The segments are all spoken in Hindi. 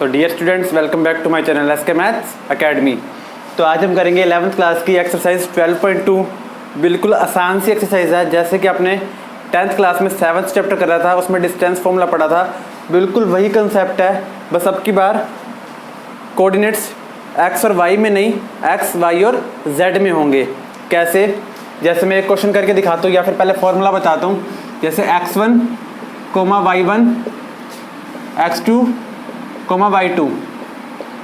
तो dear students, welcome back to my channel SK maths academy. तो आज हम करेंगे 11th क्लास की एक्सरसाइज 12.2। बिल्कुल आसान सी एक्सरसाइज है, जैसे कि आपने 10th क्लास में 7th चैप्टर करा था, उसमें डिस्टेंस फॉर्मूला पढ़ा था। बिल्कुल वही कंसेप्ट है, बस अब की बार कोऑर्डिनेट्स एक्स और वाई में नहीं, एक्स वाई और जेड में होंगे। कैसे? जैसे मैं एक क्वेश्चन करके दिखाता हूँ, या फिर पहले फॉर्मूला बताता हूँ। जैसे x1, y1, x2, y2,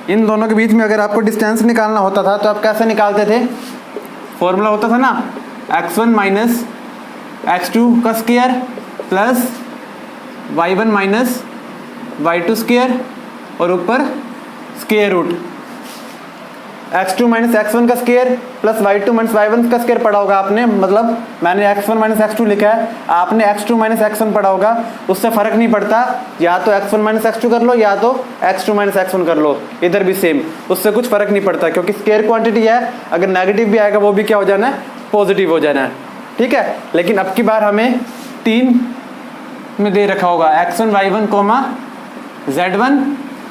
इन दोनों के बीच में अगर आपको डिस्टेंस निकालना होता था तो आप कैसे निकालते थे? फॉर्मूला होता था ना, x1 माइनस x2 का square plus y1 minus y2 square और ऊपर square root. x2 minus x1 का square plus y2 minus y1 का स्क्वायर पढ़ा होगा आपने, मतलब मैंने x1 माइनस x2 लिखा है, आपने x2 माइनस x1 पढ़ा होगा। उससे फर्क नहीं पड़ता, या तो x1 माइनस x2 कर लो या तो x2 माइनस x1 कर लो, इधर भी सेम, उससे कुछ फर्क नहीं पड़ता, क्योंकि स्क्वायर क्वांटिटी है। अगर नेगेटिव भी आएगा वो भी क्या हो जाना है? पॉजिटिव हो जाना है। ठीक है, लेकिन अब की बार हमें 3 में दे रखा होगा x1 y1 कोमा z1,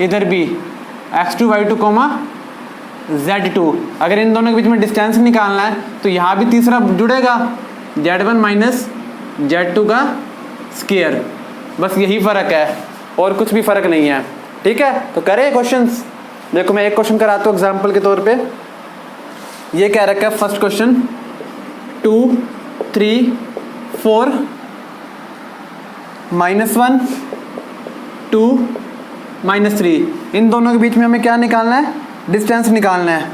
इधर भी x2 y2 कोमा z2। अगर इन दोनों के बीच में डिस्टेंस निकालना है तो यहाँ भी तीसरा जुड़ेगा, z1 माइनस z2 का स्क्वायर। बस यही फ़र्क है और कुछ भी फ़र्क नहीं है। ठीक है, तो करें क्वेश्चंस। देखो मैं एक क्वेश्चन कराता हूँ एग्जाम्पल के तौर पे। ये क्या रखा है? First question 2, 3, 4, -1, 2, -3। इन दोनों के बीच में हमें क्या निकालना है? डिस्टेंस निकालना है।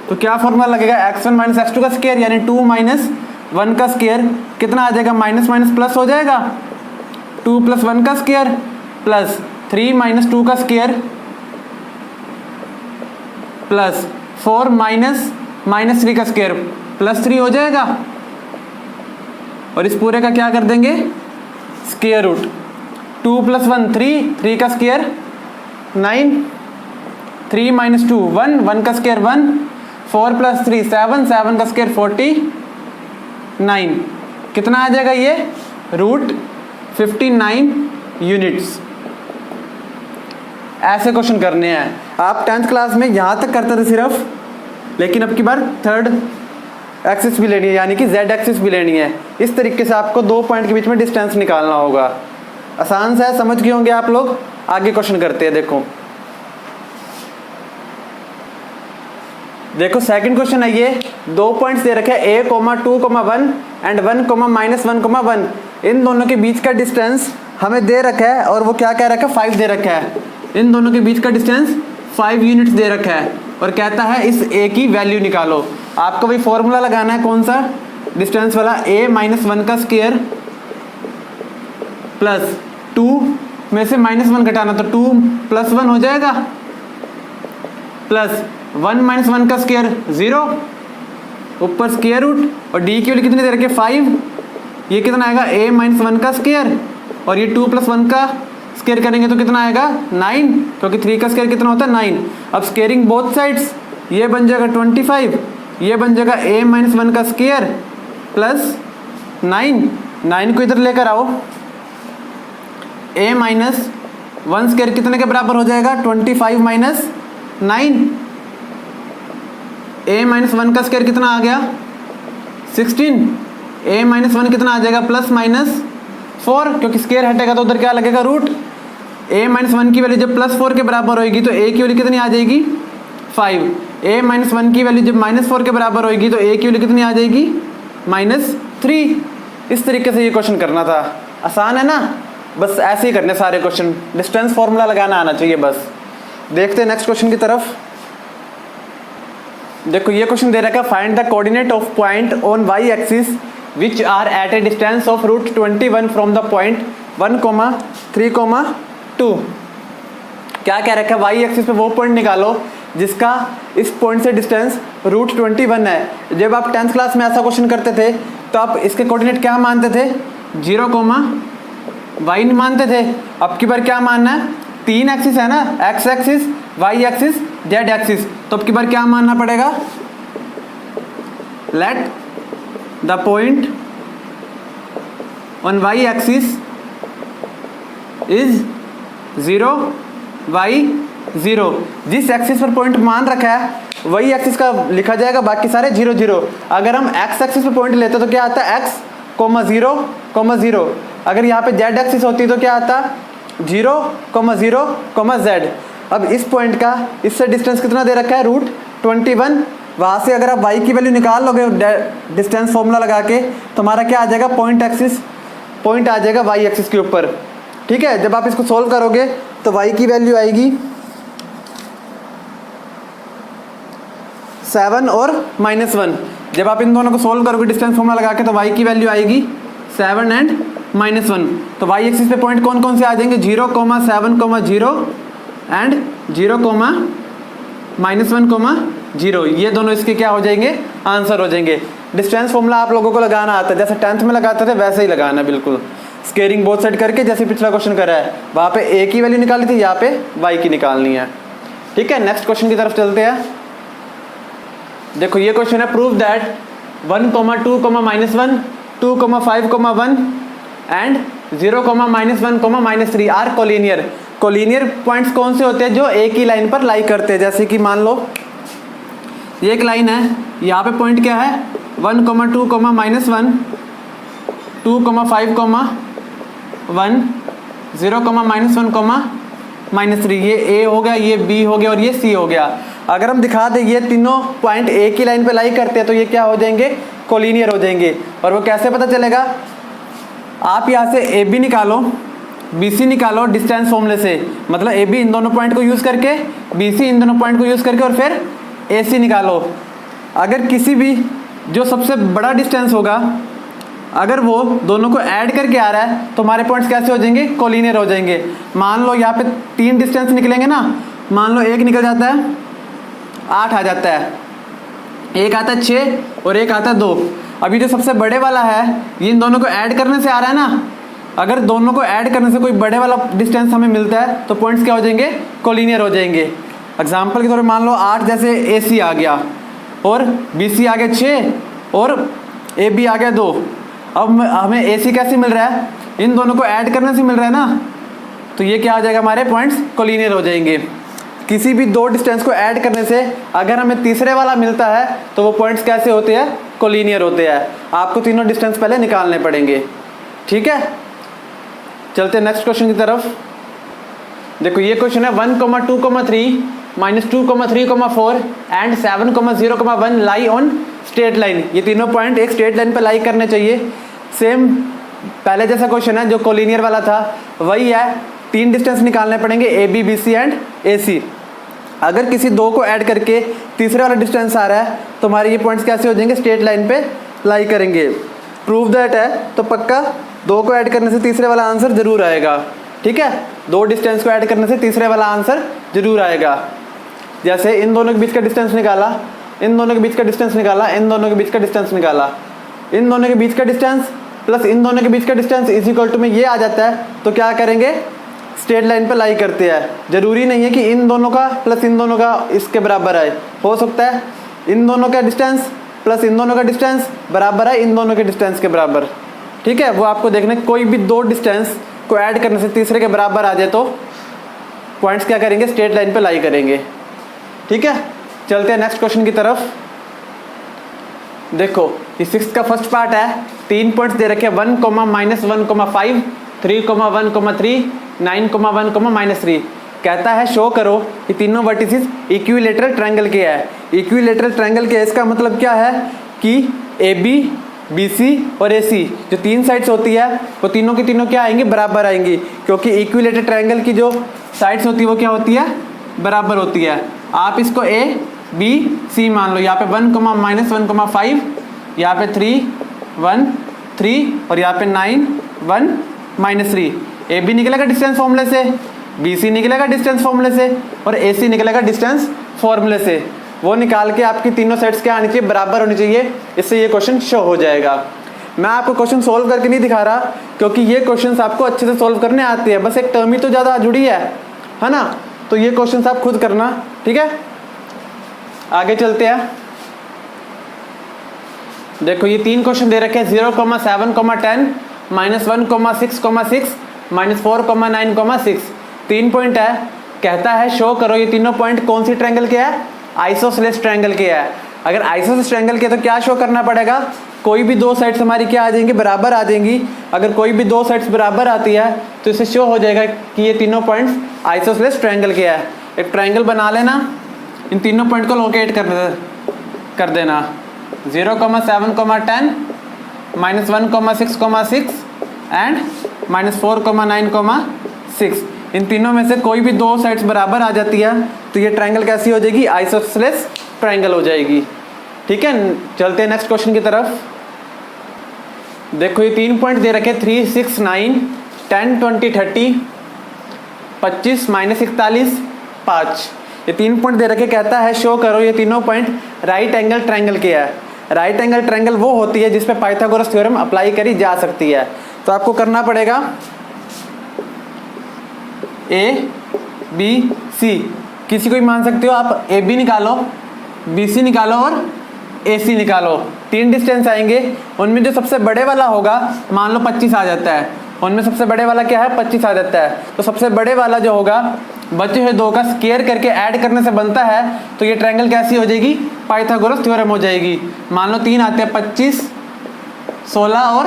तो क्या फॉर्मूला लगेगा? x1 माइनस x2 का स्क्वायर यानी 2 माइनस 1 का स्क्वायर कितना आ जाएगा? माइनस माइनस प्लस हो जाएगा, 2 प्लस 1 का स्क्वायर प्लस 3 माइनस 2 का स्क्वायर प्लस 4 माइनस माइनस 3 का स्क्वायर प्लस 3 हो जाएगा। और इस पूरे का क्या कर देंगे? Square root. 2 प्लस 1 3 का स्क्वायर 9, 3 माइनस 2 1, 1 का स्क्वायर 1, 4 प्लस 3 7, 7 का स्क्वायर 49। कितना आ जाएगा ये? Root 59 units. ऐसे क्वेश्चन करने हैं। आप 10th क्लास में यहाँ तक करते थे सिर्फ, लेकिन अब की बार थर्ड एक्सिस भी लेनी है, यानी कि जेड एक्सिस भी लेनी है। इस तरीके से आपको 2 पॉइंट के बीच में डिस्टेंस निकालना होगा। आसान सा है, समझ गए होंगे आप लोग। आगे क्वेश्चन करते हैं। देखो सेकंड क्वेश्चन है ये। 2 पॉइंट्स दे रखे हैं a, 2, 1 एंड 1, -1, 1। इन दोनों के बीच का डिस्टेंस हमें दे रखा है, और वो क्या कह रखा है? 5 दे रखा है। इन दोनों के बीच का डिस्टेंस 5 यूनिट्स दे रखा है, और कहता है इस a की वैल्यू निकालो। आपको वही फॉर्मूला लगाना है, कौन सा? डिस्टेंस वाला। a माइनस 1 का स्क्वायर प्लस 2 में से -1 घटाना, तो 2 प्लस 1 हो जाएगा, प्लस 1 माइनस 1 का स्क्वायर 0, ऊपर स्क्वायर रूट, और डी की वैल्यू कितनी दे रखी है? 5। ये कितना आएगा? a माइनस 1 का स्क्वायर, और ये 2 प्लस 1 का स्क्वायर करेंगे तो कितना आएगा? 9, क्योंकि 3 का स्क्वायर कितना होता है? 9। अब स्क्वायरिंग बोथ साइड्स, ये बन जाएगा 25, ये बन जाएगा a माइनस 1 का स्क्वायर प्लस 9 को इधर लेकर आओ। a माइनस 1 स्क्वायर कितने के बराबर हो जाएगा? 25 माइनस 9। a माइनस 1 का स्क्वायर कितना आ गया? 16। a माइनस 1 कितना आ जाएगा? प्लस माइनस 4, क्योंकि स्क्वायर हटेगा तो उधर क्या लगेगा? रूट। a माइनस 1 की वैल्यू जब प्लस 4 के बराबर होगी तो a की वैल्यू कितनी आ जाएगी? 5। a माइनस 1 की वैल्यू जब -4 के बराबर होगी तो a की वैल्यू कितनी आ जाएगी? -3। इस तरीके से ये क्वेश्चन करना था। आसान है ना? बस ऐसे ही करने सारे क्वेश्चन। डिस्टेंस फॉर्मूला लगाना आना चाहिए बस। देखते हैं नेक्स्ट क्वेश्चन की तरफ। देखो ये क्वेश्चन दे रखा है, find the coordinate of point on Y axis which are at a distance of root 21 from the point 1, 3, 2। क्या कह रखा है? वाई एक्सिस पे वो पॉइंट निकालो जिसका इस पॉइंट से डिस्टेंस रूट 21 है। जब आप 10th क्लास में ऐसा क्वेश्चन करते थे तो आप इसके कोऑर्डिनेट क्या मानते थे? 0, y मानते थे। अब की बार क्या मानना है? 3 एक्सिस है ना, x axis, y axis, z axis. तो अब की बार क्या मानना पड़ेगा? Let the point on y axis is 0 y 0। जिस एक्सिस पर पॉइंट मान रखा है वही एक्सिस का लिखा जाएगा, बाकी सारे 0 0। अगर हम x एक्सिस पर पॉइंट लेते तो क्या आता है x, 0, 0। अगर यहाँ पे z एक्सिस होती तो क्या आता 0, 0, z। अब इस पॉइंट का इससे डिस्टेंस कितना दे रखा है √21। वहाँ से अगर आप y की वैल्यू निकाल लोगे डिस्टेंस फॉर्मूला लगा के तो हमारा क्या आ जाएगा पॉइंट आ जाएगा y एक्सिस के ऊपर। ठीक है, जब आप इसको सोल्व करोगे तो y की वैल्यू आएगी 7 और -1। जब आप इन दोनों को सोल्व करोगे डिस्टेंस फॉर्मूला लगा के तो y की वैल्यू आएगी 7 एंड -1। तो y एक्सिस पे पॉइंट कौन कौन से आ जाएंगे 0, 7, 0 एंड 0, -1, 0। ये दोनों इसके क्या हो जाएंगे आंसर हो जाएंगे। डिस्टेंस फॉर्मूला आप लोगों को लगाना आता है, जैसे 10th में लगाते थे वैसे ही लगाना बिल्कुल, स्केयरिंग बोथ साइड करके जैसे पिछला क्वेश्चन करा है। वहाँ पे a की वैल्यू निकाली थी, यहाँ पे y की निकालनी है। ठीक है, नेक्स्ट क्वेश्चन की तरफ चलते हैं। देखो ये क्वेश्चन है, prove that 1, 2, -1, 2, 5, 1 and 0, -1, -3 are collinear. Collinear points कौन से होते हैं जो एक ही लाइन पर लाई करते हैं। जैसे कि मान लो ये एक लाइन है, यहाँ पे पॉइंट क्या है 1, 2, -1, 2, 5, 1, 0, -1, -3। ये A हो गया, ये B हो गया और ये C हो गया। अगर हम दिखा दें ये तीनों पॉइंट एक ही लाइन पे लाई करते हैं तो ये क्या हो जाएंगे कोलिनियर हो जाएंगे। और वो कैसे पता चलेगा, आप यहाँ से AB निकालो, BC निकालो डिस्टेंस फॉर्मूले से, मतलब AB इन दोनों पॉइंट को यूज़ करके, BC इन दोनों पॉइंट को यूज़ करके और फिर AC निकालो। अगर किसी भी जो सबसे बड़ा डिस्टेंस होगा अगर वो दोनों को ऐड करके आ रहा है तो हमारे पॉइंट्स कैसे हो जाएंगे कोलिनियर हो जाएंगे। मान लो यहाँ पे 3 डिस्टेंस निकलेंगे ना, मान लो एक निकल जाता है 8 आ जाता है, एक आता है 6 और एक आता है 2। अभी जो सबसे बड़े वाला है ये इन दोनों को ऐड करने से आ रहा है ना, अगर दोनों को ऐड करने से कोई बड़े वाला डिस्टेंस हमें मिलता है तो पॉइंट्स क्या हो जाएंगे कोलिनियर हो जाएंगे। एग्जाम्पल के तौर पर मान लो 8 जैसे AC आ गया और BC आ गया 6 और AB आ गया 2। अब हमें AC कैसे मिल रहा है, इन दोनों को ऐड करने से मिल रहा है ना, तो ये क्या हो जाएगा हमारे पॉइंट्स कोलिनियर हो जाएंगे। किसी भी 2 डिस्टेंस को ऐड करने से अगर हमें तीसरे वाला मिलता है तो वो पॉइंट्स कैसे होते हैं कोलिनियर होते हैं। आपको तीनों डिस्टेंस पहले निकालने पड़ेंगे। ठीक है, चलते हैं नेक्स्ट क्वेश्चन की तरफ। देखो ये क्वेश्चन है 1, 2, 3 -2, 3, 4 and 7, 0, 1 lie on straight line. ये तीनों पॉइंट एक स्ट्रेट लाइन पे लाई करने चाहिए। सेम पहले जैसा क्वेश्चन है जो कोलिनियर वाला था वही है, 3 डिस्टेंस निकालने पड़ेंगे AB, BC एंड AC। अगर किसी 2 को ऐड करके तीसरे वाला डिस्टेंस आ रहा है तो हमारे ये पॉइंट्स कैसे हो जाएंगे स्ट्रेट लाइन पे लाई करेंगे। प्रूव दैट है तो पक्का 2 को ऐड करने से तीसरे वाला आंसर जरूर आएगा। ठीक है, 2 डिस्टेंस को ऐड करने से तीसरे वाला आंसर जरूर आएगा। जैसे इन दोनों के बीच का डिस्टेंस निकाला, इन दोनों के बीच का डिस्टेंस निकाला, इन दोनों के बीच का डिस्टेंस निकाला, इन दोनों के बीच का डिस्टेंस प्लस इन दोनों के बीच का डिस्टेंस इज इक्वल टू में ये आ जाता है। तो क्या करेंगे स्ट्रेट लाइन पे लाई करते हैं। जरूरी नहीं है कि इन दोनों का प्लस इन दोनों का इसके बराबर आए, हो सकता है इन दोनों का डिस्टेंस प्लस इन दोनों का डिस्टेंस बराबर है इन दोनों के डिस्टेंस के बराबर। ठीक है, वो आपको देखना है कोई भी 2 डिस्टेंस को ऐड करने से तीसरे के बराबर आ जाए तो पॉइंट्स क्या करेंगे स्ट्रेट लाइन पे लाई करेंगे। ठीक है, चलते हैं नेक्स्ट क्वेश्चन की तरफ। देखो ये 6th का फर्स्ट पार्ट है, 3 पॉइंट्स दे रखे हैं 1, -1, 5, 3, 1, 3, 9, 1, -3। कहता है शो करो कि तीनों वर्टिसेस इक्विलेटरल ट्रायंगल के है। इक्विलेटरल ट्रायंगल के इसका मतलब क्या है कि AB, BC और AC जो 3 साइड्स होती है वो तीनों की तीनों क्या आएंगी बराबर आएंगी, क्योंकि इक्विलेटरल ट्रायंगल की जो साइड्स होती है वो क्या होती है बराबर होती है। आप इसको A, B, C मान लो। यहाँ पे 1, -1, 5, यहाँ पे 3, 1, 3 और यहाँ पे 9, 1, -3। AB निकलेगा डिस्टेंस फॉर्मूले से, BC निकलेगा डिस्टेंस फॉर्मूले से और AC निकलेगा डिस्टेंस फॉर्मूले से। वो निकाल के आपकी तीनों सेट्स क्या आनी चाहिए बराबर होनी चाहिए, इससे ये क्वेश्चन शो हो जाएगा। मैं आपको क्वेश्चन सोल्व करके नहीं दिखा रहा क्योंकि ये क्वेश्चंस आपको अच्छे से सोल्व करने आते हैं, बस एक टर्म ही तो ज़्यादा जुड़ी है ना। तो ये क्वेश्चंस आप खुद करना। ठीक है, आगे चलते हैं। देखो ये 3 क्वेश्चन दे रखे हैं 0, 7, 10, -1, 6, 6, -4, 9, 6। 3 पॉइंट है। कहता है शो करो ये तीनों पॉइंट कौन सी ट्रायंगल के है, आइसोसेलेस ट्रायंगल के है। अगर आइसोसेलेस ट्रायंगल के तो क्या शो करना पड़ेगा, कोई भी दो साइड्स हमारी क्या आ जाएंगी, बराबर आ जाएंगी। अगर कोई भी दो साइड्स बराबर आती है तो इससे शो हो जाएगा कि ये तीनों पॉइंट्स आइसोसेलेस ट्रायंगल के है। एक ट्रायंगल बना लेना, इन तीनों पॉइंट को लोकेट कर देना 0, 7, 10, -1, 6, 6 एंड -4, 9, 6। इन तीनों में से कोई भी दो साइड्स बराबर आ जाती है तो ये ट्रायंगल कैसी हो जाएगी, आइसोसेलेस ट्रायंगल हो जाएगी। ठीक है, चलते हैं नेक्स्ट क्वेश्चन की तरफ। देखो ये 3 पॉइंट दे रखे 3, 6, 9, 10, 20, 30, 25, -41, 5। ये 3 पॉइंट दे रखे, कहता है शो करो ये तीनों पॉइंट राइट एंगल ट्रायंगल के है। राइट एंगल ट्रायंगल वो होती है जिस पे पाइथागोरस थ्योरम अप्लाई करी जा सकती है। तो आपको करना पड़ेगा ABC, किसी को भी मान सकते हो आप, AB निकालो, BC निकालो और AC निकालो। 3 डिस्टेंस आएंगे, उनमें जो सबसे बड़े वाला होगा मान लो 25 आ जाता है, उनमें सबसे बड़े वाला क्या है, 25 आ जाता है। तो सबसे बड़े वाला जो होगा बचे हुए दो का स्क्वायर करके ऐड करने से बनता है, तो ये ट्रायंगल कैसी हो जाएगी, पाइथागोरस थ्योरम हो जाएगी। मान लो 3 आते हैं, 25, 16 और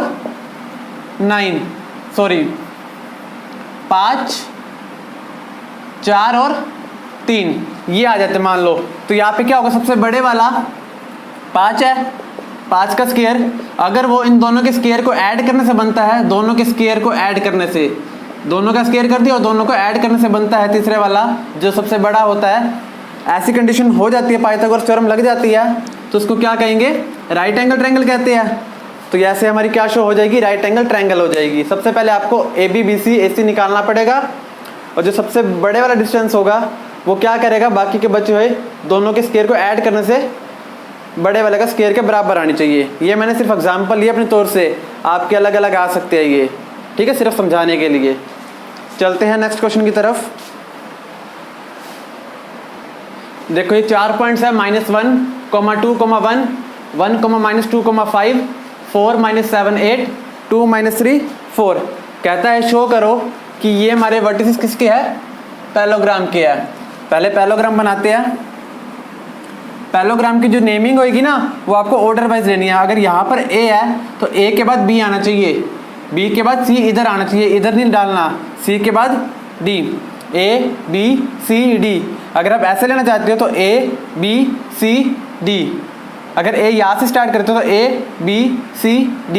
5, 4 और 3 ये आ जाते मान लो। तो यहाँ पे क्या होगा, सबसे बड़े वाला 5 है, 5 का स्क्वायर, अगर वो इन दोनों के स्क्वायर को ऐड करने से बनता है, दोनों के स्क्वायर को ऐड करने से, दोनों का स्क्वायर कर दिया और दोनों को ऐड करने से बनता है तीसरे वाला जो सबसे बड़ा होता है। ऐसी कंडीशन हो जाती है, पाइथागोरस थ्योरम लग जाती है, तो उसको क्या कहेंगे, राइट एंगल ट्रायंगल कहते हैं। तो ऐसे हमारी क्या शो हो जाएगी, राइट एंगल ट्रायंगल हो जाएगी। सबसे पहले आपको AB, BC, AC निकालना पड़ेगा, और जो सबसे बड़े वाला डिस्टेंस होगा वो क्या करेगा, बाकी के बचे हुए दोनों के स्क्वायर को ऐड करने से बड़े वाले का स्क्वायर के बराबर आनी चाहिए। ये मैंने सिर्फ एग्जांपल लिया अपने तौर से, आपके अलग अलग आ सकते हैं ये, ठीक है, सिर्फ समझाने के लिए। चलते हैं नेक्स्ट क्वेश्चन की तरफ। देखो ये 4 पॉइंट्स है, -1, -2, -1, 1, -2, -5, 4, -7, 8, 2, -3, 4। कहता है शो करो कि ये हमारे वर्टिसेस किसके है, पैरेललोग्राम के है। पहले पैरेललोग्राम बनाते हैं। पैरेललोग्राम की जो नेमिंग होगी ना वो आपको ऑर्डर वाइज लेनी है। अगर यहाँ पर A है तो A के बाद B आना चाहिए, B के बाद C इधर आना चाहिए, इधर नहीं डालना, C के बाद D, A B C D। अगर आप ऐसे लेना चाहते हो तो A B C D। अगर A यहाँ से स्टार्ट करते हो तो A B C D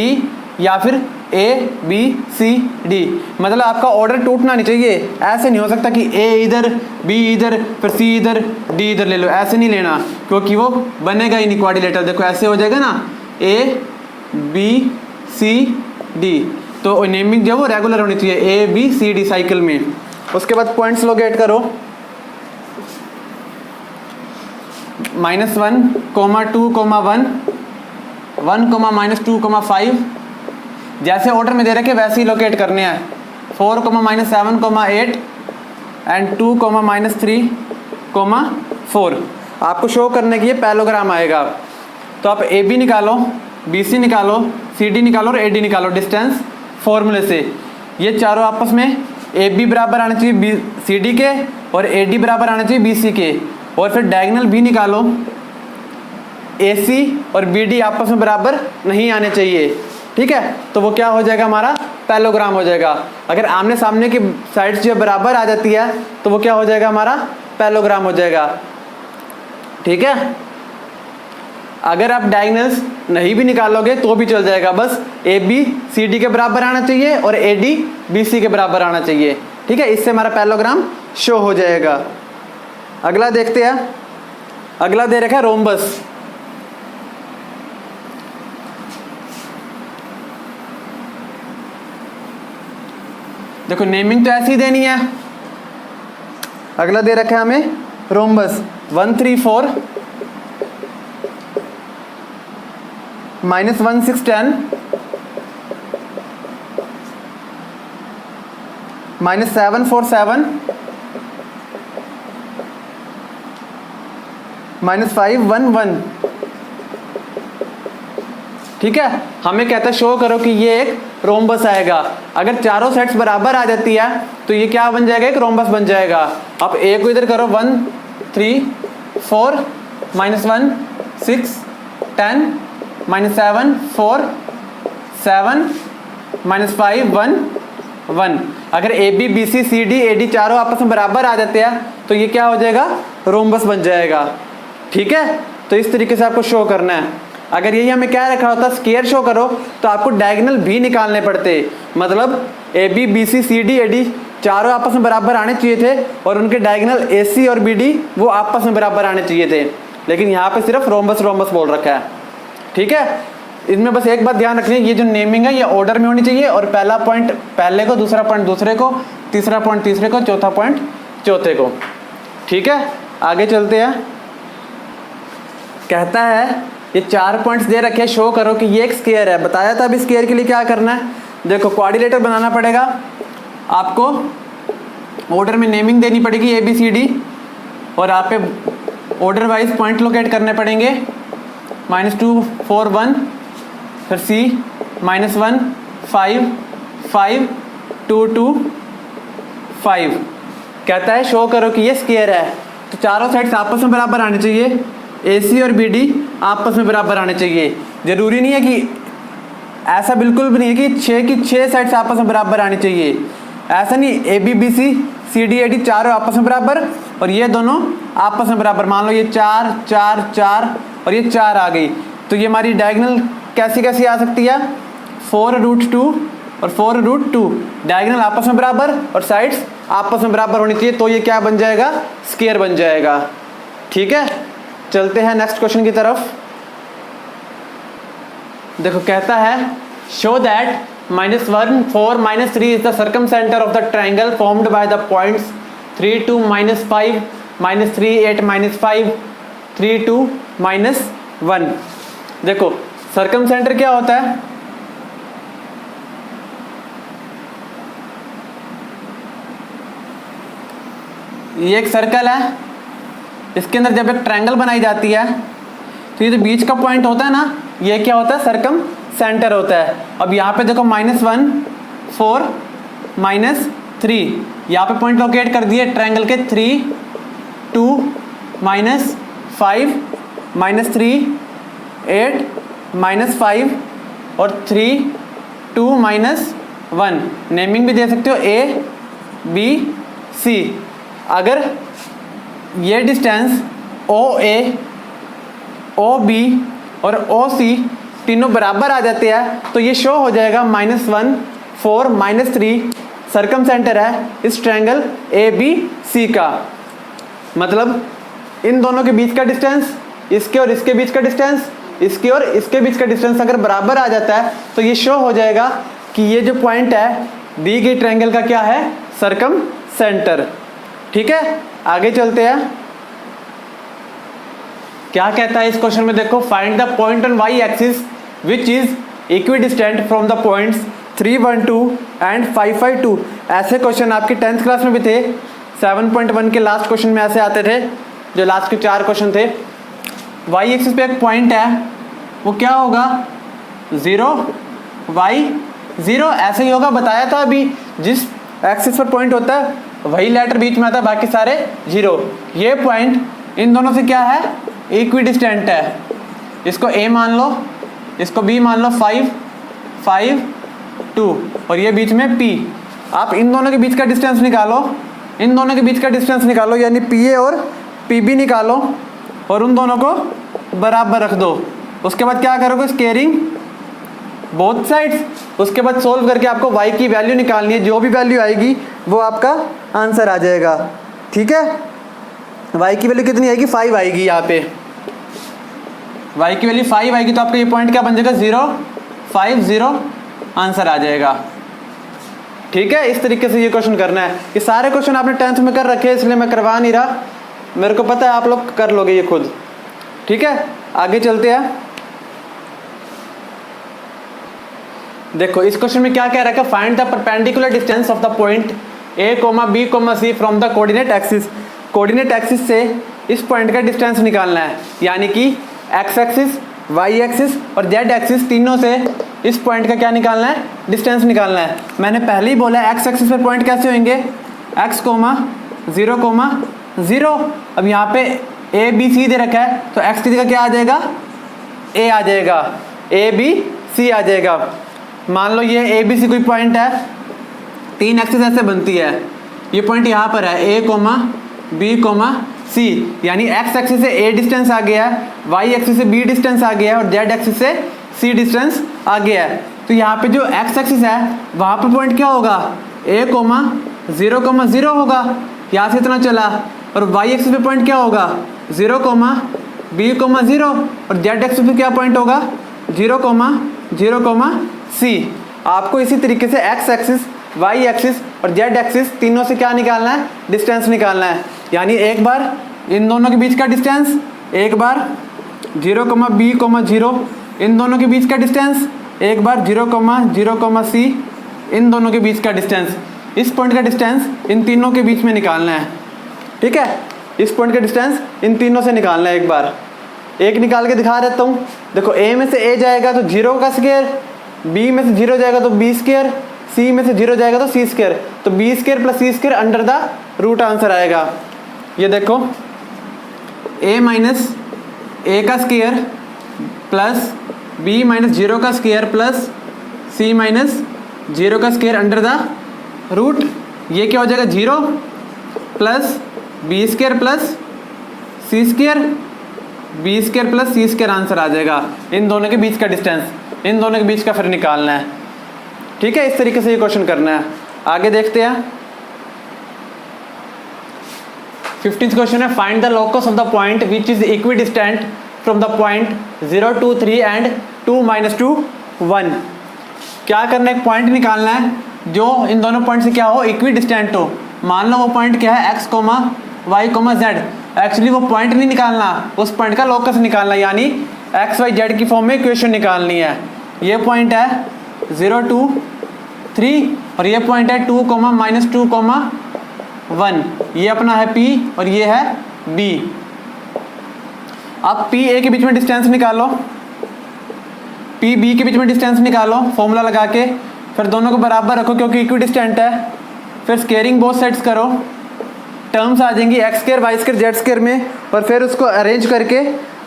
या फिर A B C D। मतलब आपका ऑर्डर टूटना नहीं चाहिए। ऐसे नहीं हो सकता कि A इधर, B इधर, फिर C इधर, D इधर ले लो, ऐसे नहीं लेना, क्योंकि वो बनेगा ही नहीं क्वाड्रिलेटरल। देखो ऐसे हो जाएगा ना, A B C D। तो नेमिंग जो वो रेगुलर होनी चाहिए, A B C D cycle में। उसके बाद पॉइंट्स लोकेट करो, -1, -2, -1, 1, -2, -5। जैसे ऑर्डर में दे रखे वैसे ही लोकेट करने हैं। 4, -7, 8 एंड 2, -3, 4। आपको शो करने की ये पैरेललोग्राम आएगा। तो आप AB निकालो, BC निकालो, CD निकालो और AD निकालो डिस्टेंस फॉर्मूले से। ये चारों आपस में AB बराबर आना चाहिए CD के और AD बराबर आना चाहिए BC के। और फिर डायगोनल भी निकालो, AC और BD आपस में बराबर नहीं आने चाहिए, ठीक है। तो वो क्या हो जाएगा, हमारा पैरेललोग्राम हो जाएगा। अगर आमने सामने की साइड्स जो बराबर आ जाती है तो वो क्या हो जाएगा, हमारा पैरेललोग्राम हो जाएगा, ठीक है। अगर आप डायगोनल्स नहीं भी निकालोगे तो भी चल जाएगा, बस AB CD के बराबर आना चाहिए और AD BC के बराबर आना चाहिए, ठीक है। इससे हमारा पैरेललोग्राम शो हो जाएगा। अगला देखते हैं। अगला दे रखा है रोम्बस। देखो नेमिंग तो ऐसी ही देनी है। अगला दे रखा है हमें रोम्बस, 1, 3, 4, -1, 6, 10, -7, 4, 7, -5, 1, 1। ठीक है, हमें कहता है शो करो कि ये एक रोम्बस आएगा। अगर चारों साइड्स बराबर आ जाती है तो ये क्या बन जाएगा, एक रोम्बस बन जाएगा। अब ए को इधर करो, 1 3 4 -1 6 10 -7 4 7 -5 1 1। अगर A B B C C D A D चारों आपस में बराबर आ जाते हैं तो ये क्या हो जाएगा, रोम्बस बन जाएगा। ठीक है, तो इस तरीके से आपको शो करना है। अगर यही हमें क्या रखा होता, स्क्वायर शो करो, तो आपको डायगोनल भी निकालने पड़ते। मतलब A B B C C D A D चारों आपस में बराबर आने चाहिए थे और उनके डायगोनल ए सी और बी डी वो आपस में बराबर आने चाहिए थे, लेकिन यहाँ पे सिर्फ रोम्बस रोम्बस बोल रखा है। ठीक है, इसमें बस एक बात ध्यान रखनी है, ये जो नेमिंग है ये ऑर्डर में होनी चाहिए और पहला पॉइंट पहले को, दूसरा पॉइंट दूसरे को, तीसरा पॉइंट तीसरे को, चौथा पॉइंट चौथे को। ठीक है, आगे चलते हैं। कहता है ये 4 पॉइंट्स दे रखे, शो करो कि ये एक स्क्वायर है। बताया था अभी स्क्वायर के लिए क्या करना है। देखो क्वाड्रिलेटर बनाना पड़ेगा आपको, ऑर्डर में नेमिंग देनी पड़ेगी ए बी सी डी और आप पे ऑर्डर वाइज पॉइंट लोकेट करने पड़ेंगे। -2 4 1, फिर सी -1 5 5 2 2 5। कहता है शो करो कि ये स्क्वायर है, तो चारों साइड्स आपस में बराबर आने चाहिए, ए सी और बी डी आपस में बराबर आने चाहिए। जरूरी नहीं है कि ऐसा बिल्कुल भी नहीं है कि 6 की 6 साइड्स आपस में बराबर आनी चाहिए, ऐसा नहीं। A B B C C D A D चारों आपस में बराबर और ये दोनों आपस में बराबर। मान लो ये 4 4 4 और ये 4 आ गई, तो ये हमारी डायगोनल कैसी कैसी आ सकती है, 4√2 और 4√2। डायगोनल आपस में बराबर और साइड्स आपस में बराबर होनी चाहिए, तो ये क्या बन जाएगा, स्क्वायर बन जाएगा। ठीक है, चलते हैं नेक्स्ट क्वेश्चन की तरफ। देखो कहता है show that -1 4 -3 is the circumcentre of the triangle formed by the points 3 2 -5 -3 8 -5 3 2 -1। देखो सर्कमसेंटर क्या होता है, ये एक सर्कल है, इसके अंदर जब एक ट्रायंगल बनाई जाती है तो ये जो बीच का पॉइंट होता है ना, ये क्या होता है, सर्कम सेंटर होता है। अब यहाँ पे देखो -1 4 -3, यहाँ पे पॉइंट लोकेट कर दिए ट्रायंगल के, 3 2 -5 -3 8 -5 और 3 2 -1। नेमिंग भी दे सकते हो ए बी सी। अगर ये डिस्टेंस ओ ए ओ बी और ओ सी तीनों बराबर आ जाते हैं तो ये शो हो जाएगा -1 4 -3 सर्कम सेंटर है इस ट्रायंगल ए बी सी का। मतलब इन दोनों के बीच का डिस्टेंस, इसके और इसके बीच का डिस्टेंस, इसके और इसके बीच का डिस्टेंस अगर बराबर आ जाता है तो ये शो हो जाएगा कि ये जो पॉइंट है दी गई ट्रायंगल का क्या है, सर्कम सेंटर। ठीक है, आगे चलते हैं। क्या कहता है इस क्वेश्चन में, देखो find the point on Y axis which is equidistant from the points 3 1 2 and 5 5 2। ऐसे क्वेश्चन आपकी 10th क्लास में भी थे, 7.1 के लास्ट क्वेश्चन में ऐसे आते थे, जो लास्ट के 4 क्वेश्चन थे। वाई एक्सिस पे एक पॉइंट है, वो क्या होगा, 0 y 0, ऐसे ही होगा। बताया था अभी, जिस एक्सिस पर पॉइंट होता है वही लेटर बीच में आता है, बाकी सारे 0। ये पॉइंट इन दोनों से क्या है, इक्विडिस्टेंट है। इसको a मान लो, इसको b मान लो, 5 5 2 और ये बीच में p। आप इन दोनों के बीच का डिस्टेंस निकालो, इन दोनों के बीच का डिस्टेंस निकालो, यानी pa और pb निकालो और उन दोनों को बराबर रख दो। उसके बाद क्या करोगे, स्केयरिंग बोथ साइड्स। उसके बाद सोल्व करके आपको y की वैल्यू निकालनी है, जो भी वैल्यू आएगी वो आपका आंसर आ जाएगा। ठीक है, y की वैल्यू कितनी आएगी, 5 आएगी। यहाँ पे y की वैल्यू 5 आएगी तो आपका ये पॉइंट क्या बन जाएगा, 0 5 0, आंसर आ जाएगा। ठीक है, इस तरीके से ये क्वेश्चन करना है। ये सारे क्वेश्चन आपने 10th में कर रखे हैं, इसलिए मैं करवा नहीं रहा, मेरे को पता है आप लोग कर लोगे ये खुद। ठीक है, आगे चलते हैं। देखो इस क्वेश्चन में क्या कह रखा है, find the perpendicular distance of the point a, b, c from the coordinate axis. Coordinate axis से इस पॉइंट का डिस्टेंस निकालना है, यानी कि x एक्सिस, y एक्सिस और z एक्सिस तीनों से इस पॉइंट का क्या निकालना है, डिस्टेंस निकालना है। मैंने पहले ही बोला एक्स एक्सिस पर पॉइंट कैसे होंगे, एक्स कोमा 0,0। अब यहाँ पे ए बी सी दे रखा है तो एक्स की जगह क्या आ जाएगा, ए आ जाएगा, ए बी सी आ जाएगा। मान लो ये ए बी सी कोई पॉइंट है, 3 एक्सिस ऐसे बनती है, ये पॉइंट यहाँ पर है ए कोमा बी कोमा सी, यानी एक्स एक्सिस से ए डिस्टेंस आ गया है, वाई एक्सिस से बी डिस्टेंस आ गया है और जेड एक्सिस से सी डिस्टेंस आ गया है। तो यहाँ पे जो एक्स एक्सिस है वहाँ पर पॉइंट क्या होगा, ए कोमा 0,0 होगा, यहाँ से इतना चला। और वाई एक्सिस पे पॉइंट क्या होगा, 0,b,0 और जेड एक्सिस पे क्या पॉइंट होगा, 0,0, सी। आपको इसी तरीके से एक्स एक्सिस, वाई एक्सिस और जेड एक्सिस तीनों से क्या निकालना है, डिस्टेंस निकालना है। यानी एक बार इन दोनों के बीच का डिस्टेंस, एक बार 0,b,0 इन दोनों के बीच का डिस्टेंस, एक बार 0,0, सी इन दोनों के बीच का डिस्टेंस। इस पॉइंट का डिस्टेंस इन तीनों के बीच में निकालना है, ठीक है। इस पॉइंट का डिस्टेंस इन तीनों से निकालना है। एक बार एक निकाल के दिखा देता हूँ। देखो ए में से ए जाएगा तो 0 का स्क्वायर, बी में से 0 जाएगा तो बी स्क्वायर, सी में से 0 जाएगा तो सी स्क्वायर, तो B square plus C square under the root answer आएगा। ये देखो a माइनस ए का स्क्वायर प्लस b माइनस 0 का स्क्वायर प्लस c माइनस 0 का स्क्वायर अंडर द रूट, ये क्या हो जाएगा 0 plus B square plus C square, B square plus C square answer आ जाएगा। इन दोनों के बीच का डिस्टेंस, इन दोनों के बीच का फिर निकालना है, ठीक है। इस तरीके से ये क्वेश्चन करना है। आगे देखते हैं। 15th क्वेश्चन है, find the locus of the point which is equidistant from the point 0, 2, 3 and 2, -2, 1। क्या करना है, एक पॉइंट निकालना है जो इन दोनों पॉइंट से क्या हो, इक्विडिस्टेंट हो। मान लो वो पॉइंट क्या है, x, y, z। एक्चुअली वो पॉइंट नहीं निकालना, उस पॉइंट का लोकस निकालना, यानी x, y, z की फॉर्म में इक्वेशन निकालनी है। ये पॉइंट है 0, 2, 3 और ये पॉइंट है 2, -2, 1। ये अपना है P और ये है B। अब P A के बीच में डिस्टेंस निकालो, P B के बीच में डिस्टेंस निकालो फॉर्मूला लगा के, फिर दोनों को बराबर रखो क्योंकि इक्विडिस्टेंट है। फिर स्केयरिंग बोथ साइड्स करो, टर्म्स आ जाएंगी x square, y square, z square में, और फिर उसको अरेंज करके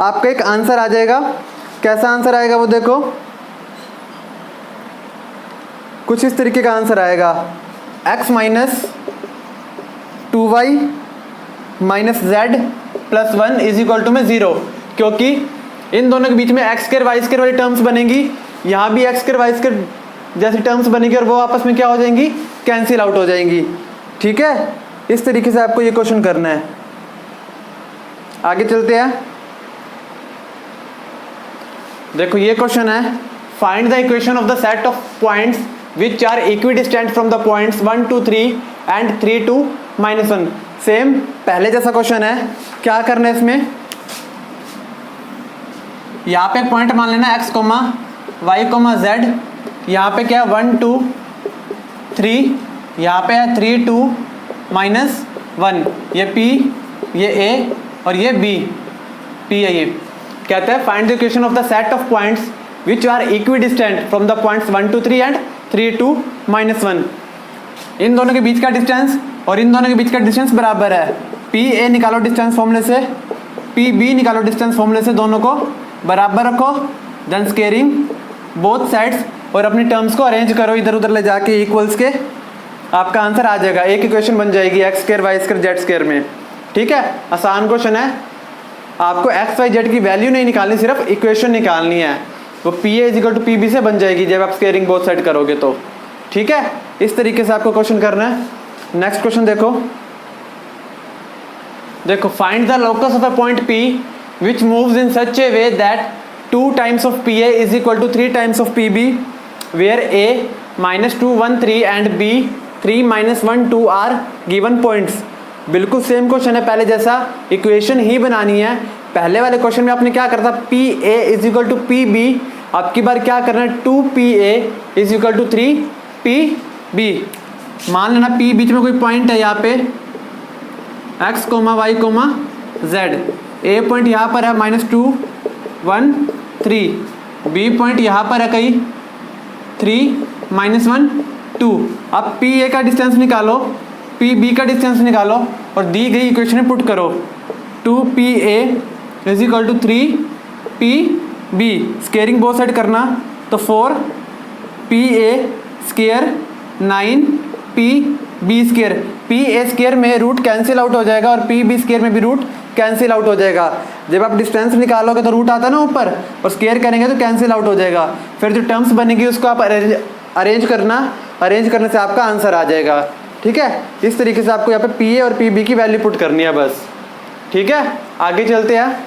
आपका एक आंसर आ जाएगा। कैसा आंसर आएगा वो देखो, कुछ इस तरीके का आंसर आएगा, x minus 2y minus z plus 1 is equal to में 0, क्योंकि इन दोनों के बीच में x स्क्वायर y स्क्वायर वाली टर्म्स बनेंगी, यहाँ भी x स्क्वायर y स्क्वायर जैसी टर्म्स बनेंगी और वो आपस में क्या हो जाएंगी, कैंसिल आउट हो जाएंगी, ठीक है। इस तरीके से आपको ये क्वेश्चन करना है। आगे चलते हैं। देखो ये क्वेश्चन है, find the equation of the set of points which are equidistant from the points 1, 2, 3 and 3, 2, -1। Same पहले जैसा क्वेश्चन है। क्या करना है इसमें, यहाँ पे एक पॉइंट मान लेना x, y, z। यहाँ पे क्या है 1, 2, 3, यहाँ पे है 3, 2, -1। ये P, ये A और ये B, P है ये। कहते हैं find the equation of the set of points which are equidistant from the points 1, 2, 3 and 3, 2, -1। इन दोनों के बीच का डिस्टेंस और इन दोनों के बीच का डिस्टेंस बराबर है। पी ए निकालो डिस्टेंस फॉर्मूले से, पी बी निकालो डिस्टेंस फॉर्मूले से, दोनों को बराबर रखो, देन स्केयरिंग बोथ साइड्स और अपनी टर्म्स को अरेंज करो इधर उधर ले जाके इक्वल्स के, आपका आंसर आ जाएगा। एक इक्वेशन बन जाएगी x square y square z square में, ठीक है। आसान क्वेश्चन है। आपको x y z की वैल्यू नहीं निकालनी, सिर्फ इक्वेशन निकालनी है। वो P A equal to P B से बन जाएगी जब आप स्केयरिंग बोथ साइड करोगे तो, ठीक है। इस तरीके से आपको क्वेश्चन करना है। नेक्स्ट क्वेश्चन देखो find the locus of a point P which moves in such a way that 2 times of PA is equal to 3 times of PB, where A -2, 1, 3 and B 3, -1, 2 are given points। बिल्कुल सेम क्वेश्चन है पहले जैसा, इक्वेशन ही बनानी है। पहले वाले क्वेश्चन में आपने क्या करता, PA is equal to PB, अब की बार क्या करना है 2PA is equal to 3PB। मान लेना P बीच में कोई पॉइंट है यहाँ पे x, y, z। A point यहाँ पर है -2, 1, 3। B पॉइंट यहाँ पर है कहीं 3 -1 2। अब पी ए का डिस्टेंस निकालो, पी बी का डिस्टेंस निकालो और दी गई इक्वेशन में पुट करो। 2PA is equal to 3PB, squaring both side करना तो 4PA square 9PB square. PA square में रूट कैंसिल आउट हो जाएगा और PB स्केयर में भी रूट कैंसिल आउट हो जाएगा। जब आप डिस्टेंस निकालोगे तो रूट आता है ना ऊपर, और स्केयर करेंगे तो कैंसिल आउट हो जाएगा। फिर जो टर्म्स बनेगी उसको आप अरेंज करना, अरेंज करने से आपका आंसर आ जाएगा। ठीक है, इस तरीके से आपको यहाँ पे PA और PB की वैल्यू पुट करनी है बस। ठीक है, आगे चलते हैं।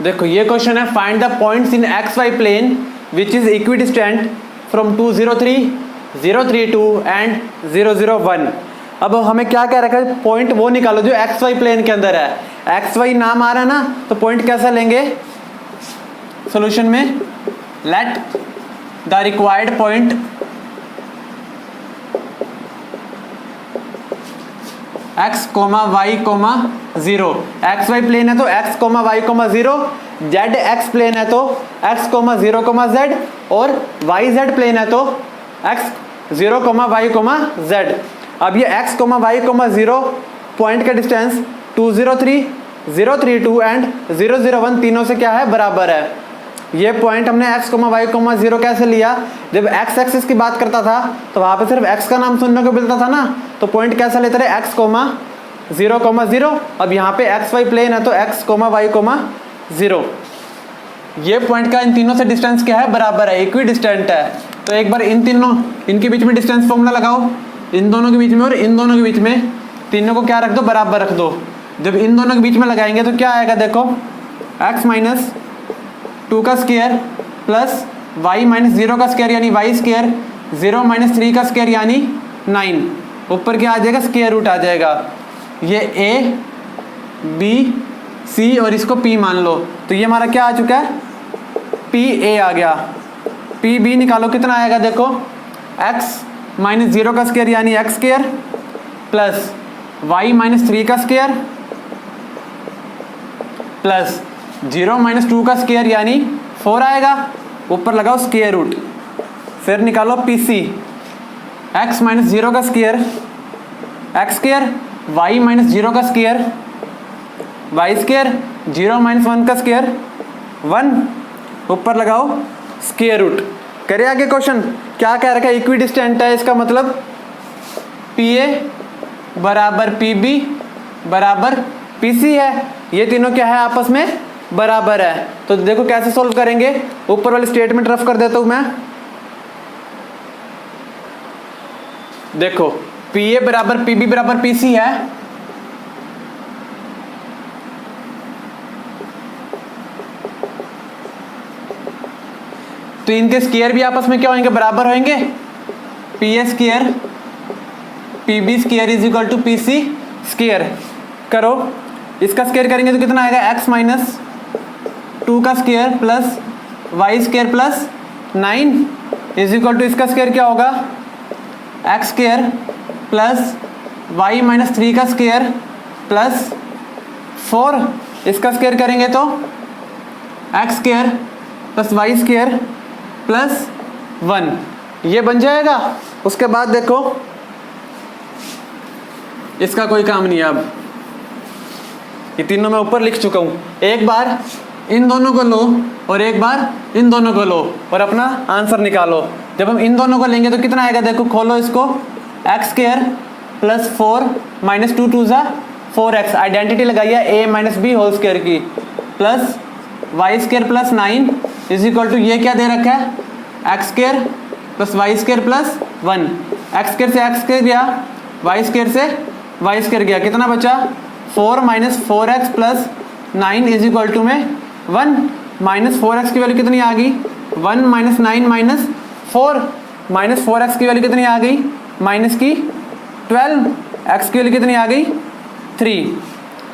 देखो ये क्वेश्चन है, find the points in XY plane which is equidistant from 203, 032 and 001। अब हमें क्या कह रखा है, पॉइंट वो निकालो जो XY प्लेन के अंदर है। XY नाम आ रहा है ना, तो पॉइंट कैसा लेंगे सॉल्यूशन में, let the required point x, y, 0। XY plane है तो x, y, 0। ZX प्लेन है तो x, 0, z। और YZ प्लेन है तो x, 0, y, z। अब ये x, y, 0 पॉइंट का डिस्टेंस 203, 032 एंड 001 तीनों से क्या है, बराबर है। ये पॉइंट हमने x, y, 0 कैसे लिया, जब x एक्सिस की बात करता था तो वहाँ पे सिर्फ x का नाम सुनने को मिलता था ना, तो पॉइंट कैसा लेते रहे, x, 0, 0। अब यहाँ पे XY प्लेन है तो x, y, 0। ये पॉइंट का इन तीनों से डिस्टेंस क्या है, बराबर है, इक्वी डिस्टेंट है। तो एक बार इन तीनों, इनके बीच में डिस्टेंस फॉर्मूला लगाओ, इन दोनों के बीच में और इन दोनों के बीच में, तीनों को क्या रख दो, बराबर रख दो। जब इन दोनों के बीच में लगाएंगे तो क्या आएगा, देखो x - 2 का स्क्वायर प्लस y - 0 का स्क्वायर यानी y स्क्वायर, 0 - 3 का स्क्वायर यानी 9। ऊपर क्या आ जाएगा, स्क्वायर रूट आ जाएगा। ये a b c और इसको p मान लो, तो ये हमारा क्या आ चुका है, PA आ गया। PB निकालो, कितना आएगा, देखो x - 0 का स्क्वायर यानी x स्क्वायर प्लस y - 3 का स्क्वायर प्लस 0 - 2 का स्क्वायर यानी 4 आएगा। ऊपर लगाओ स्क्वायर रूट, फिर निकालो PC, x - 0 का स्क्वायर x स्क्वायर, y - 0 का स्क्वायर y स्क्वायर, 0 - 1 का स्क्वायर 1। ऊपर लगाओ स्क्वायर रूट। करे आगे क्वेश्चन, क्या कह रखा है, इक्वी डिस्टेंट है, इसका मतलब PA बराबर PB बराबर PC है। ये तीनों क्या है, आपस में बराबर है। तो देखो कैसे सॉल्व करेंगे, ऊपर वाली स्टेटमेंट रफ कर देता हूं मैं। देखो PA बराबर PB बराबर PC है, तो इनके स्क्वायर भी आपस में क्या होंगे, बराबर होंगे। PA square PB square is equal to PC square. करो, इसका स्क्वायर करेंगे तो कितना आएगा, x - 2 का square plus y square plus 9 is equal to, इसका स्क्वायर क्या होगा, x स्क्वायर प्लस y - 3 का स्क्वायर प्लस 4। इसका स्क्वायर करेंगे तो x square plus y square plus 1, ये बन जाएगा। उसके बाद देखो इसका कोई काम नहीं है। अब ये तीनों मैं ऊपर लिख चुका हूँ, एक बार इन दोनों को लो और एक बार इन दोनों को लो और अपना आंसर निकालो। जब हम इन दोनों को लेंगे तो कितना आएगा, देखो खोलो इसको, x square plus 4 - 2 2 4x, identity लगाई है a - b होल स्क्वायर की, plus y square plus 9 is equal to, ये क्या दे रखा है, x square plus y square plus 1। x square से x स्क्वायर गया, y स्क्वायर से y स्क्वायर गया, कितना बचा, 4 - 4x plus 9 is equal to में 1। -4x की वैल्यू कितनी आ गई, 1 - 9 - 4, -4x की वैल्यू कितनी आ गई, माइनस की 12, x की वैल्यू कितनी आ गई, 3।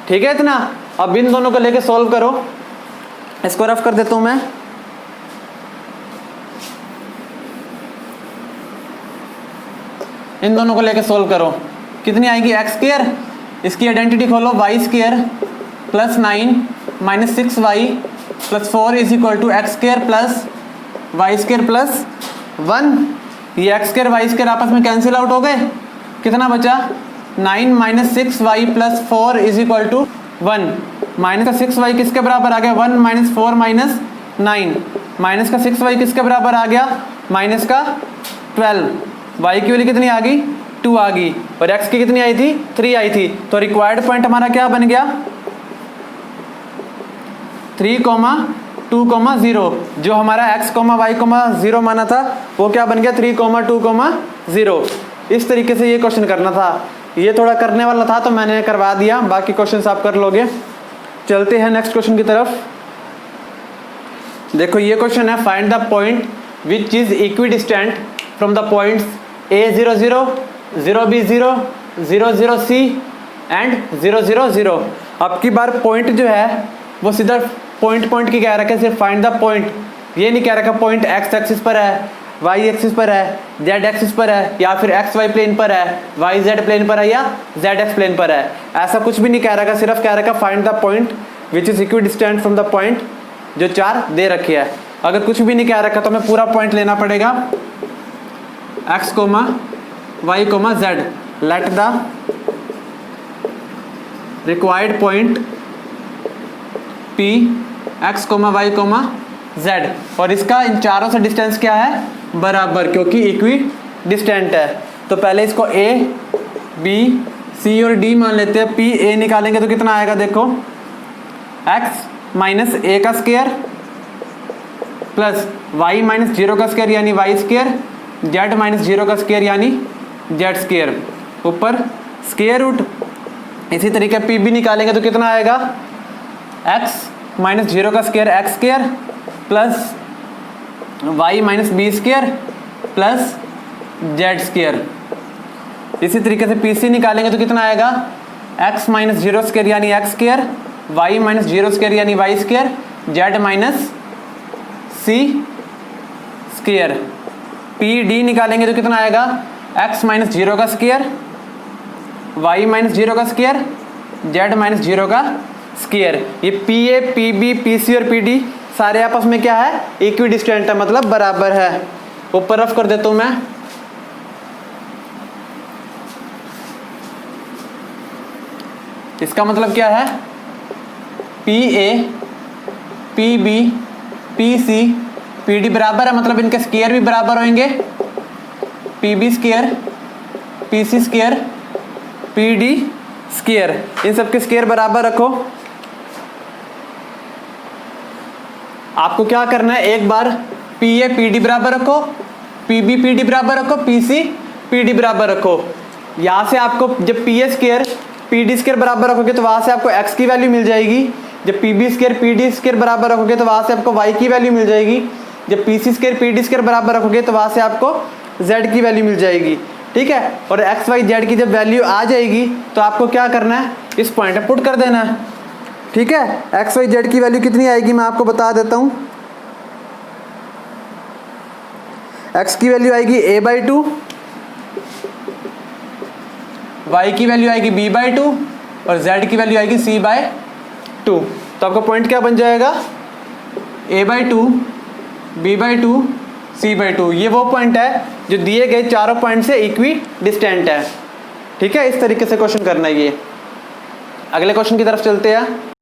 ठीक है इतना। अब इन दोनों को लेके सॉल्व करो, इसको रफ कर देता हूं मैं। इन दोनों को लेके सॉल्व करो, कितनी आएगी, x स्क्वायर, इसकी आइडेंटिटी खोलो, y square plus 9 - 6y plus 4 is equal to x square plus Y square plus 1, ये एक्स स्क्वायर वाई स्क्वायर आपस में कैंसिल आउट हो गए, कितना बचा 9 minus 6y plus 4 is equal to 1। Minus का 6y किसके बराबर आ गया 1 माइनस 4 माइनस 9, माइनस का 6y किसके बराबर आ गया माइनस का 12, y की वैल्यू कितनी आ गई 2 आ गई, और x की कितनी आई थी 3 आई थी। तो रिक्वायर्ड पॉइंट हमारा क्या बन गया 3,2,0, जो हमारा x, y, 0 माना था वो क्या बन गया 3,2,0। इस तरीके से ये क्वेश्चन करना था, ये थोड़ा करने वाला था तो मैंने करवा दिया, बाकी क्वेश्चन आप कर लोगे। चलते हैं नेक्स्ट क्वेश्चन की तरफ। देखो ये क्वेश्चन है, find the point which is equidistant from the points a0 0, 0b0, 0 0 c and 0 0 0। अब की बार पॉइंट जो है वो सीधा पॉइंट की कह रखा है, सिर्फ फाइंड द पॉइंट, ये नहीं कह रखा पॉइंट x एक्सिस पर है, y एक्सिस पर है, z एक्सिस पर है, या फिर x y प्लेन पर है, y z प्लेन पर है, या z x प्लेन पर है। ऐसा कुछ भी नहीं कह रखा, सिर्फ कह रखा find the point which is equidistant from the point जो 4 दे रखे है। अगर कुछ भी नहीं कह रखा तो हमें पूरा पॉइंट लेना पड़ेगा x, y, z। Late the required point p x, y, z, और इसका इन चारों से डिस्टेंस क्या है बराबर, क्योंकि इक्वी डिस्टेंट है। तो पहले इसको a, b, c और d मान लेते हैं। p a निकालेंगे तो कितना आएगा देखो x माइनस a का स्क्वायर प्लस y माइनस 0 का स्क्वायर यानी y स्क्वायर, z माइनस 0 का स्क्वायर यानी z स्क्वायर, ऊपर स्क्वायर रूट। इसी तरीके p भी निकालेंगे तो कितना आएगा x माइनस 0 का square x square plus y minus B square plus z square. इसी तरीके से pc निकालेंगे तो कितना आएगा x माइनस 0 स्क्वायर यानी x square, y minus 0 square यानी y square, z minus c square. pd निकालेंगे तो कितना आएगा x माइनस 0 का स्क्वायर, y माइनस 0 का स्क्वायर, z माइनस 0 का स्क्वायर। ये pa, pb, pc और pd सारे आपस में क्या है इक्वी डिस्टेंट है, मतलब बराबर है। ऊपर रफ कर देता हूं मैं, इसका मतलब क्या है pa, pb, pc, pd बराबर है, मतलब इनके स्क्वायर भी बराबर होंगे। pb square, pc square, pd square, इन सब के स्क्वायर बराबर रखो। आपको क्या करना है, एक बार pa pd बराबर रखो, pb pd बराबर रखो, pc pd बराबर रखो। यहाँ से आपको जब pa स्क्वायर pd स्क्वायर बराबर रखोगे तो वहाँ से आपको x की वैल्यू मिल जाएगी। जब pb स्क्वायर pd स्क्वायर बराबर रखोगे तो वहाँ से आपको y की वैल्यू मिल जाएगी। जब pc स्क्वायर pd स्क्वायर बराबर रखोगे तो वहाँ से आपको z की वैल्यू मिल जाएगी। ठीक है, और x y z की जब वैल्यू आ जाएगी तो आपको क्या करना है, इस पॉइंट पे पुट कर देना है। ठीक है, x y z की वैल्यू कितनी आएगी मैं आपको बता देता हूँ। x की वैल्यू आएगी a/2, y की वैल्यू आएगी b/2 और z की वैल्यू आएगी c/2। तो आपका पॉइंट क्या बन जाएगा a/2, b/2, c/2। ये वो पॉइंट है जो दिए गए चारों पॉइंट से इक्वी डिस्टेंट है। ठीक है, इस तरीके से क्वेश्चन करना है ये। अगले क्वेश्चन की तरफ चलते हैं।